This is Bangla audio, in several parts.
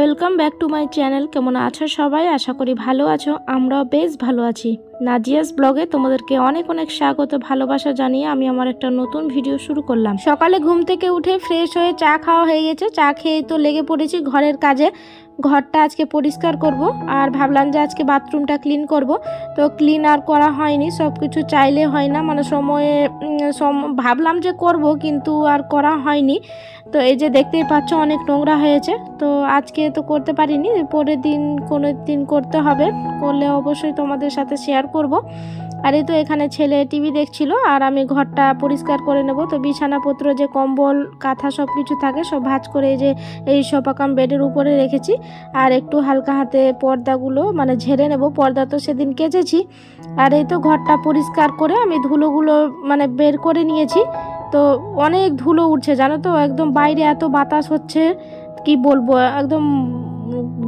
Welcome back to my channel. কেমন আছো সবাই? আশা করি ভালো আছো। আমরাও বেশ ভালো আছি। নাজিয়াস ব্লগে তোমাদেরকে অনেক অনেক স্বাগত, ভালোবাসা জানিয়ে আমি আমার একটা নতুন ভিডিও শুরু করলাম। সকালে ঘুম থেকে উঠে ফ্রেশ হয়ে চা খাওয়া হয়ে গেছে। চা খেয়ে তো লেগে পড়েছি ঘরের কাজে। ঘরটা আজকে পরিষ্কার করব আর ভাবলাম যে আজকে বাথরুমটা ক্লিন করব। তো ক্লিন আর করা হয়নি, সব কিছু চাইলে হয় না, মানে সময়ে ভাবলাম যে করব কিন্তু আর করা হয়নি। তো এই যে দেখতেই পাচ্ছ অনেক নোংরা হয়েছে। তো আজকে তো করতে পারিনি, পরের দিন কোনো দিন করতে হবে, করলে অবশ্যই তোমাদের সাথে শেয়ার করব। আর এই তো এখানে ছেলে টিভি দেখছিল আর আমি ঘরটা পরিষ্কার করে নেব। তো বিছানাপত্র যে কম্বল কাঁথা সব কিছু থাকে সব ভাঁজ করে এই যে এই সোফাকাম বেডের উপরে রেখেছি। আর একটু হালকা হাতে পর্দাগুলো মানে ঝেড়ে নেব, পর্দা তো সেদিন কেচেছি। আর এই তো ঘরটা পরিষ্কার করে আমি ধুলোগুলো মানে বের করে নিয়েছি। তো অনেক ধুলো উঠছে জানো তো, একদম বাইরে এত বাতাস হচ্ছে কি বলবো, একদম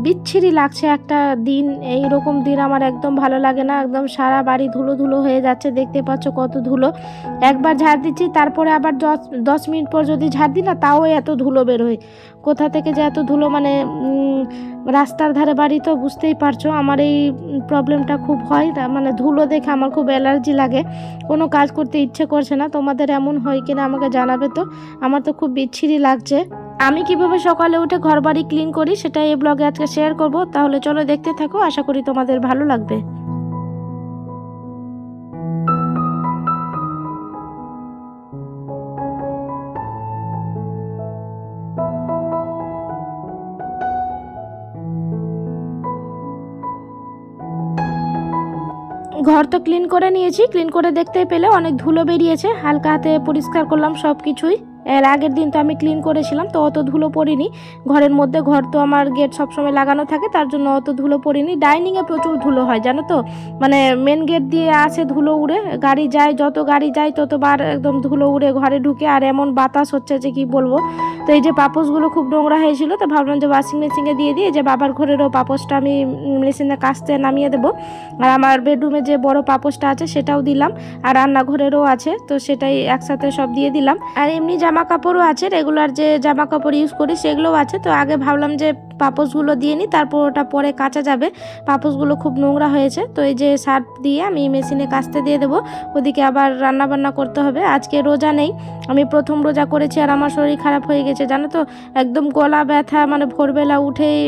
বিচ্ছিরি লাগছে একটা দিন। এই রকম দিন আমার একদম ভালো লাগে না, একদম সারা বাড়ি ধুলো ধুলো হয়ে যাচ্ছে। দেখতে পাচ্ছ কত ধুলো। একবার ঝাড় দিচ্ছি, তারপরে আবার 10 মিনিট পর যদি ঝাড় দিই না তাও এত ধুলো বেরোয়। কোথা থেকে যে এত ধুলো, মানে রাস্তার ধারে বাড়ি তো বুঝতেই পারছো আমার এই প্রবলেমটা খুব হয়, মানে ধুলো দেখে আমার খুব অ্যালার্জি লাগে, কোনো কাজ করতে ইচ্ছে করছে না। তোমাদের এমন হয় কিনা আমাকে জানাবে তো, আমার তো খুব বিচ্ছিরি লাগছে। আমি কিভাবে সকালে উঠে ঘর বাড়ি ক্লিন করি সেটাই এই ব্লগে আজকে শেয়ার করব। তাহলে চলো দেখতে থাকো, আশা করি তোমাদের ভালো লাগবে। ঘর তো ক্লিন করে নিয়েছি, ক্লিন করে দেখতেই পেলে অনেক ধুলো বেরিয়েছে। হালকা হাতে পরিষ্কার করলাম সব কিছুই। এর আগের দিন তো আমি ক্লিন করেছিলাম, তো অত ধুলো পড়িনি ঘরের মধ্যে। ঘর তো আমার গেট সবসময় লাগানো থাকে, তার জন্য অত ধুলো পড়িনি। ডাইনিংয়ে প্রচুর ধুলো হয় জানো তো, মানে মেন গেট দিয়ে আসে ধুলো উড়ে, গাড়ি যায়, যত গাড়ি যায় ততবার একদম ধুলো উড়ে ঘরে ঢুকে। আর এমন বাতাস হচ্ছে যে কি বলবো। তো এই যে পাপোশগুলো খুব নোংরা হয়েছিল, তো ভাবলাম যে ওয়াশিং মেশিনে দিয়ে যে বাবার ঘরেরও পাপোশটা আমি মেশিনে কাচতে নামিয়ে দেবো। আর আমার বেডরুমে যে বড় পাপোশটা আছে সেটাও দিলাম, আর রান্নাঘরেরও আছে, তো সেটাই একসাথে সব দিয়ে দিলাম। আর এমনি জামা কাপড়ও আছে, রেগুলার যে জামা কাপড় ইউজ করি সেগুলোও আছে। তো আগে ভাবলাম যে পাপোশগুলো দিয়ে নিই, তারপর ওটা পরে কাচা যাবে। পাপোশগুলো খুব নোংরা হয়েছে, তো এই যে সার্ফ দিয়ে আমি মেশিনে কাচতে দিয়ে দেবো। ওদিকে আবার রান্না বান্না করতে হবে। আজকে রোজা নেই, আমি প্রথম রোজা করেছি আর আমার শরীর খারাপ হয়ে গেছে জানো তো, একদম গলা ব্যথা, মানে ভোরবেলা উঠেই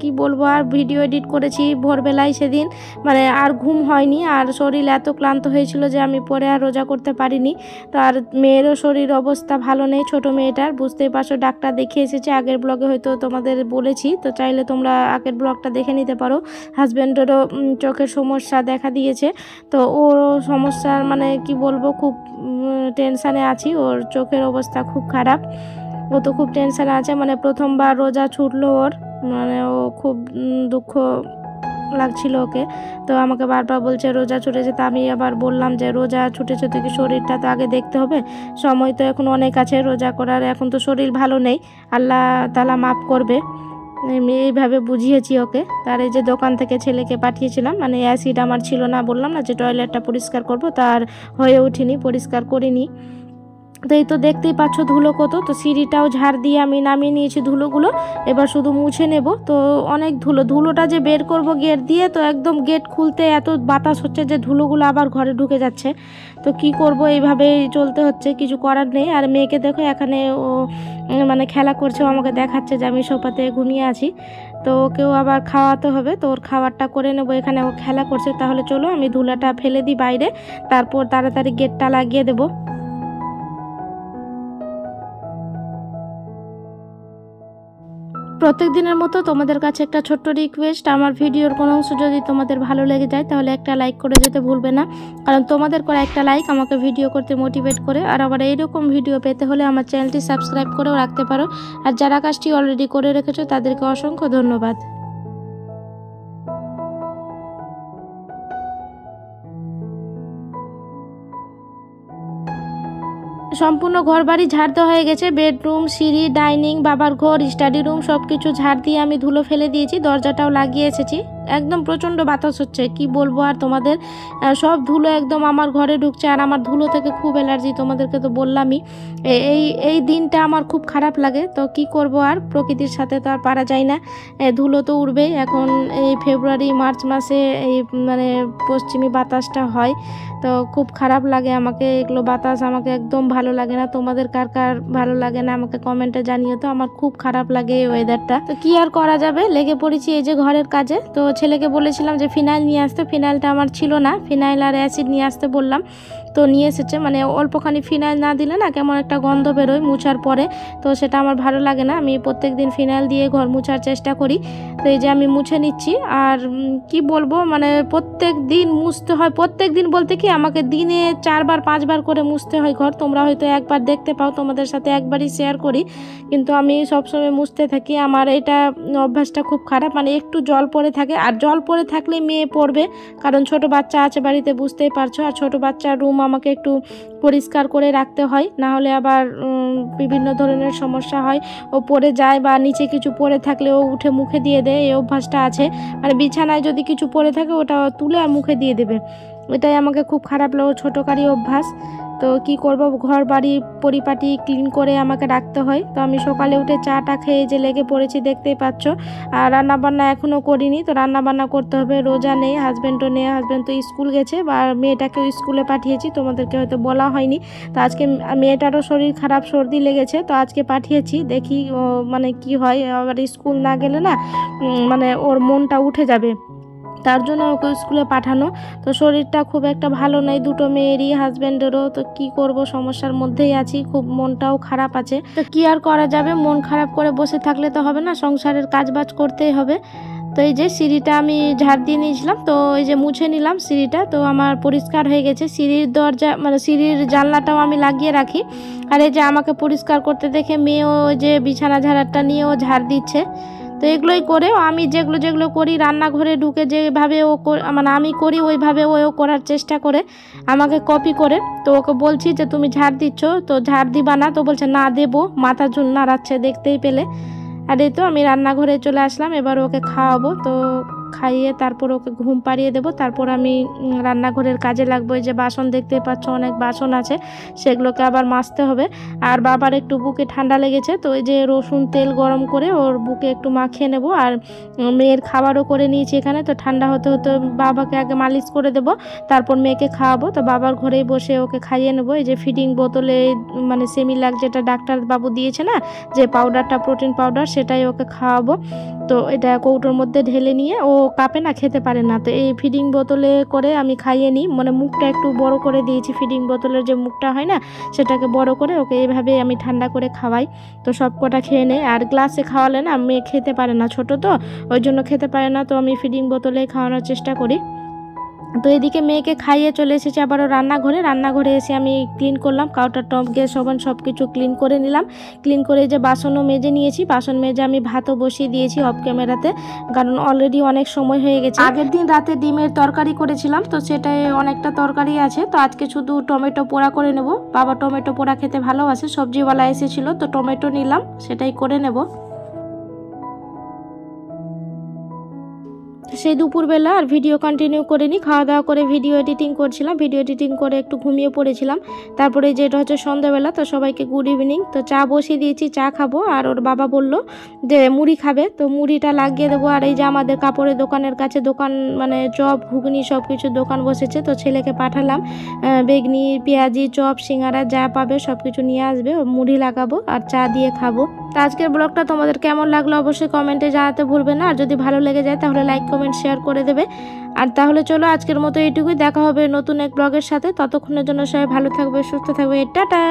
কি বলবো। আর ভিডিও এডিট করেছি ভোরবেলায় সেদিন, মানে আর ঘুম হয়নি, আর শরীর এত ক্লান্ত হয়েছিল যে আমি পরে আর রোজা করতে পারিনি। তো আর মেয়েরও শরীর অবস্থা ভালো নেই, ছোট মেয়েটার, বুঝতেই পারছো, ডাক্তার দেখিয়ে এসেছে। আগের ব্লগে হয়তো তোমাদের বলেছি, তো চাইলে তোমরা আগের ব্লগটা দেখে নিতে পারো। হাজব্যান্ডেরও চোখের সমস্যা দেখা দিয়েছে, তো ওর সমস্যার মানে কি বলবো, খুব টেনশানে আছি। ওর চোখের অবস্থা খুব খারাপ, ও তো খুব টেনশানে আছে। মানে প্রথমবার রোজা ছুটলো ওর, মানে ও খুব দুঃখ লাগছিল ওকে। তো আমাকে বারবার বলছে রোজা ছুটেছে, তা আমি আবার বললাম যে রোজা ছুটেছে তো কি, শরীরটা তো আগে দেখতে হবে, সময় তো এখন অনেক আছে রোজা করার, এখন তো শরীর ভালো নেই, আল্লাহ তাআলা মাফ করবে। এইভাবে বুঝিয়েছি ওকে। তার এই যে দোকান থেকে ছেলেকে পাঠিয়েছিলাম, মানে অ্যাসিড আমার ছিল না, বললাম না যে টয়লেটটা পরিষ্কার করব, তার হয়ে উঠিনি, পরিষ্কার করিনি। তো এই তো দেখতেই পাচ্ছ ধুলো কত। তো সিঁড়িটাও ঝাড় দিয়ে আমি নামিয়ে নিয়েছি ধুলোগুলো, এবার শুধু মুছে নেব। তো অনেক ধুলোটা যে বের করব গেট দিয়ে, তো একদম গেট খুলতে এত বাতাস হচ্ছে যে ধুলোগুলো আবার ঘরে ঢুকে যাচ্ছে। তো কি করব, এইভাবেই চলতে হচ্ছে, কিছু করার নেই। আর মেয়েকে দেখো এখানে ও মানে খেলা করছে, ও আমাকে দেখাচ্ছে যে আমি সোফাতে ঘুমিয়ে আছি, তো ওকেও আবার খাওয়াতে হবে। তো ওর খাবারটা করে নেবো, এখানে ও খেলা করছে। তাহলে চলো আমি ধুলাটা ফেলে দিই বাইরে, তারপর তাড়াতাড়ি গেটটা লাগিয়ে দেবো। প্রত্যেক দিনের মতো তোমাদের কাছে একটা ছোট্ট রিকোয়েস্ট, আমার ভিডিওর কোনো অংশ যদি তোমাদের ভালো লেগে যায় তাহলে একটা লাইক করে যেতে ভুলবে না, কারণ তোমাদের করা একটা লাইক আমাকে ভিডিও করতে মোটিভেট করে। আর আবার এইরকম ভিডিও পেতে হলে আমার চ্যানেলটি সাবস্ক্রাইব করেও রাখতে পারো। আর যারা কাজটি অলরেডি করে রেখেছো তাদেরকে অসংখ্য ধন্যবাদ। সম্পূর্ণ ঘর বাড়ি ঝাড় দেওয়া হয়ে গেছে, বেডরুম, সিঁড়ি, ডাইনিং, বাবার ঘর, স্টাডি রুম সব কিছু ঝাড় দিয়ে আমি ধুলো ফেলে দিয়েছি, দরজাটাও লাগিয়ে এসেছি। একদম প্রচণ্ড বাতাস হচ্ছে, কি বলবো আর তোমাদের। সব ধুলো একদম আমার ঘরে ঢুকছে, আর আমার ধুলো থেকে খুব অ্যালার্জি, তোমাদেরকে তো বললামই। এই এই দিনটা আমার খুব খারাপ লাগে, তো কি করব আর, প্রকৃতির সাথে তো আর পারা যায় না, ধুলো তো উড়বেই। এখন এই ফেব্রুয়ারি মার্চ মাসে এই মানে পশ্চিমী বাতাসটা হয়, তো খুব খারাপ লাগে আমাকে এগুলো বাতাস, আমাকে একদম ভালো লাগে না। তোমাদের কার কার ভালো লাগে না আমাকে কমেন্টে জানিও তো, আমার খুব খারাপ লাগে এই ওয়েদারটা। তো কি আর করা যাবে, লেগে পড়েছি এই যে ঘরের কাজে। তো ছেলেকে বলেছিলাম যে ফিনাইল নিয়ে আসতে, ফিনাইলটা আমার ছিল না, ফিনাইল আর অ্যাসিড নিয়ে আসতে বললাম, তো নিয়ে এসেছে। মানে অল্পখানি ফিনাইল না দিলে না কেমন একটা গন্ধ বেরোয় মুছার পরে, তো সেটা আমার ভালো লাগে না। আমি প্রত্যেক দিন ফিনাইল দিয়ে ঘর মুছার চেষ্টা করি। তো এই যে আমি মুছে নিচ্ছি, আর কি বলবো, মানে প্রত্যেক দিন মুছতে হয়। প্রত্যেক দিন বলতে কি, আমাকে দিনে 4বার 5বার করে মুছতে হয় ঘর। তোমরা হয়তো একবার দেখতে পাও, তোমাদের সাথে একবারই শেয়ার করি, কিন্তু আমি সবসময় মুছতে থাকি। আমার এটা অভ্যাসটা খুব খারাপ, মানে একটু জল পড়ে থাকে, আর জল পড়ে থাকলে মেয়ে পড়বে, কারণ ছোট বাচ্চা আছে বাড়িতে, বুঝতেই পারছো। আর ছোট বাচ্চার রুম আমাকে একটু পরিষ্কার করে রাখতে হয়, না হলে আবার বিভিন্ন ধরনের সমস্যা হয়। ও পড়ে যায় বা নিচে কিছু পড়ে থাকলে ও উঠে মুখে দিয়ে দেয়, এই অভ্যাসটা আছে। মানে বিছানায় যদি কিছু পড়ে থাকে ওটা তুলে আর মুখে দিয়ে দেবে, এটাই আমাকে খুব খারাপ লাগে, ছোটোকারই অভ্যাস। তো কি করব, ঘর বাড়ি পরিপাটি ক্লিন করে আমাকে রাখতে হয়। তো আমি সকালে উঠে চাটা খেয়ে যে লেগে পড়েছি, দেখতেই পাচ্ছ। আর রান্নাবান্না এখনও করিনি, তো রান্নাবান্না করতে হবে। রোজা নেই, হাজব্যান্ডও নেই, হাজব্যান্ড তো স্কুল গেছে, বা মেয়েটাকেও স্কুলে পাঠিয়েছি, তোমাদেরকে হয়তো বলা হয়নি। তো আজকে মেয়েটারও শরীর খারাপ, সর্দি লেগেছে, তো আজকে পাঠিয়েছি, দেখি মানে কি হয়। আবার স্কুল না গেলে না মানে ওর মনটা উঠে যাবে, তার জন্য ওকে স্কুলে পাঠানো। তো শরীরটা খুব একটা ভালো নেই, দুটো মেয়েরই, হাজব্যান্ডেরও। তো কি করব, সমস্যার মধ্যেই আছি, খুব মনটাও খারাপ আছে। তো কি আর করা যাবে, মন খারাপ করে বসে থাকলে তো হবে না, সংসারের কাজবাজ করতেই হবে। তো এই যে সিঁড়িটা আমি ঝাড় দিয়ে নিয়েছিলাম, তো এই যে মুছে নিলাম সিঁড়িটা, তো আমার পরিষ্কার হয়ে গেছে। সিঁড়ির দরজা মানে সিঁড়ির জানলাটাও আমি লাগিয়ে রাখি। আর এই যে আমাকে পরিষ্কার করতে দেখে মেয়েও ওই যে বিছানা ঝাড়াটা নিয়েও ঝাড় দিচ্ছে। তো এগুলোই করে আমি যেগুলো করি, রান্নাঘরে ঢুকে যেভাবে ও মানে আমি করি ওইভাবে ও করার চেষ্টা করে, আমাকে কপি করে। তো ওকে বলছি যে তুমি ঝাড় দিচ্ছ, তো ঝাড় দিবা না? তো বলছে না দেবো, মাথা ঝুল নাড়াচ্ছে, দেখতেই পেলে। আর এই তো আমি রান্নাঘরে চলে আসলাম, এবার ওকে খাওয়াবো। তো খাইয়ে তারপর ওকে ঘুম পাড়িয়ে দেবো, তারপর আমি রান্নাঘরের কাজে লাগবো। এই যে বাসন দেখতে পাচ্ছ, অনেক বাসন আছে, সেগুলোকে আবার মাজতে হবে। আর বাবার একটু বুকে ঠান্ডা লেগেছে, তো এই যে রসুন তেল গরম করে ওর বুকে একটু মাখিয়ে নেব। আর মেয়ের খাবারও করে নিয়েছি এখানে, তো ঠান্ডা হতে হতে বাবাকে আগে মালিশ করে দেবো, তারপর মেয়েকে খাওয়াবো। তো বাবার ঘরেই বসে ওকে খাইয়ে নেবো। এই যে ফিডিং বোতলে মানে সেমিলাক যেটা ডাক্তার বাবু দিয়েছে না, যে পাউডারটা, প্রোটিন পাউডার, সেটাই ওকে খাওয়াবো। তো এটা কৌটোর মধ্যে ঢেলে নিয়ে, ও কাপে না খেতে পারে না, তো এই ফিডিং বোতলে করে আমি খাইয়ে নিই। মানে মুখটা একটু বড় করে দিয়েছি, ফিডিং বোতলের যে মুখটা হয় না, সেটাকে বড় করে ওকে এইভাবে আমি ঠান্ডা করে খাওয়াই। তো সব কটা খেয়ে নেয়। আর গ্লাসে খাওয়ালে না মেয়ে খেতে পারে না, ছোট তো ওই জন্য খেতে পারে না, তো আমি ফিডিং বোতলে খাওয়ানোর চেষ্টা করি। তো এদিকে মেয়েকে খাইয়ে চলে এসেছি আবারও রান্নাঘরে এসে আমি ক্লিন করলাম, কাউটার টপ, গ্যাস ওভেন সব কিছু ক্লিন করে নিলাম। ক্লিন করে যে বাসনও মেজে নিয়েছি, বাসন মেজে আমি ভাতও বসিয়ে দিয়েছি অফ ক্যামেরাতে, কারণ অলরেডি অনেক সময় হয়ে গেছে। আগের দিন রাতে ডিমের তরকারি করেছিলাম, তো সেটাই অনেকটা তরকারি আছে, তো আজকে শুধু টমেটো পোড়া করে নেব। বাবা টমেটো পোড়া খেতে ভালোবাসে, সবজিওয়ালা এসেছিলো, তো টমেটো নিলাম, সেটাই করে নেব। সেই দুপুরবেলা আর ভিডিও কন্টিনিউ করিনি, খাওয়া দাওয়া করে ভিডিও এডিটিং করছিলাম, ভিডিও এডিটিং করে একটু ঘুমিয়ে পড়েছিলাম। তারপরে যেটা হচ্ছে সন্ধ্যাবেলা, তো সবাইকে গুড ইভিনিং। তো চা বসিয়ে দিয়েছি, চা খাবো। আর ওর বাবা বলল যে মুড়ি খাবে, তো মুড়িটা লাগিয়ে দেবো। আর এই যে আমাদের কাপড়ের দোকানের কাছে দোকান, মানে চপ ঘুগনি সব কিছু দোকান বসেছে, তো ছেলেকে পাঠালাম, বেগনি, পেঁয়াজি, চপ, সিঙ্গারা যা পাবে সব কিছু নিয়ে আসবে, মুড়ি লাগাবো আর চা দিয়ে খাবো। তো আজকের ব্লগটা তোমাদের কেমন লাগলো অবশ্যই কমেন্টে জানাতে ভুলবে না। আর যদি ভালো লেগে যায় তাহলে লাইক কমেন্ট শেয়ার করে দেবে। আর তাহলে চলো আজকের মতো এইটুকুই, দেখা হবে নতুন এক ব্লগের সাথে। ততক্ষণের জন্য সবাই ভালো থাকবে, সুস্থ থাকবে, টাটা।